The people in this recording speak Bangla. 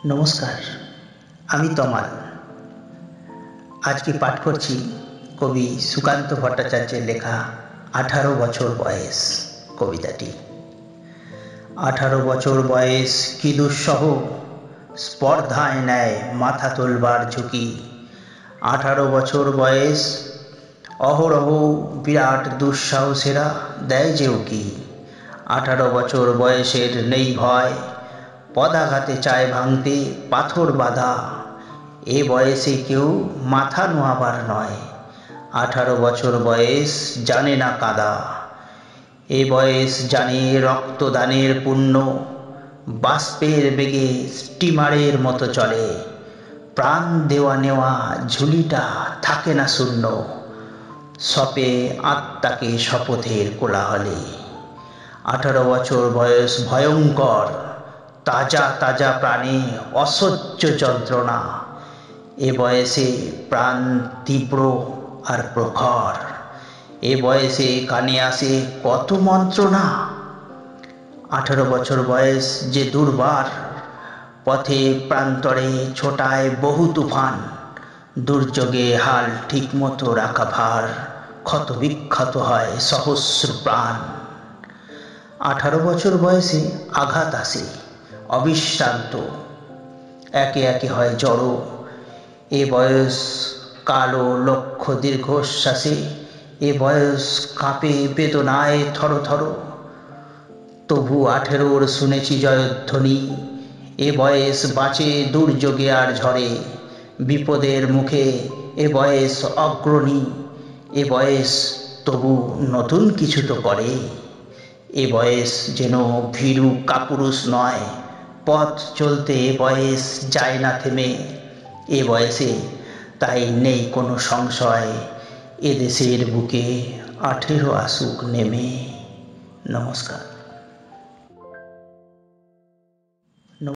নমস্কার, আমি তমাল। আজকে পাঠ করছি কবি সুকান্ত ভট্টাচার্যের লেখা 18 বছর বয়স কবিতাটি। 18 বছর বয়স কি দুঃসহ, স্পর্ধায় নেয় মাথা তোলবার ঝুঁকি। 18 বছর বয়স অহরহ বিরাট দুঃসাহসেরা দেয় যে উকি। 18 বছর বয়সের নেই ভয়, পদাঘাতে চায় ভাঙতে পাথর বাঁধা। এ বয়সে কেউ মাথা নোয়াবার নয়, 18 বছর বয়স জানে না কাদা। এ বয়স জানে রক্তদানের পুণ্য, বাষ্পের বেগে স্টিমারের মতো চলে। প্রাণ দেওয়া নেওয়া ঝুলিটা থাকে না শূন্য, সপে আত্মাকে শপথের কোলাহলে। 18 বছর বয়স ভয়ঙ্কর, তাজা তাজা প্রাণে অসহ্য যন্ত্রণা। এ বয়সে প্রাণ তীব্র আর প্রখর, এ বয়সে কানে আসে কত মন্ত্রণা। 18 বছর বয়স যে দুর্বার, পথে প্রান্তরে ছোটায় বহু তুফান। দুর্যোগে হাল ঠিক মতো রাখা ভার, ক্ষত বিক্ষত হয় সহস্র প্রাণ। 18 বছর বয়সে আঘাত আসে অবিশ্রান্ত, একে একে হয় জড়ো। এ বয়স কালো লক্ষ দীর্ঘশ্বাসে, এ বয়স কাঁপে বেদনায় থর থর। তবু 18 শুনেছি জয়ধ্বনি, এ বয়স বাঁচে দুর্যোগে আর ঝড়ে। বিপদের মুখে এ বয়স অগ্রণী, এ বয়স তবু নতুন কিছু তো করে। এ বয়স যেন ভীরু কাপুরুষ নয়, পথ চলতে এ বয়স যায় না থেমে। এ বয়সে তাই নেই কোনো সংশয়, এ দেশের বুকে 18 আসুক নেমে। নমস্কার।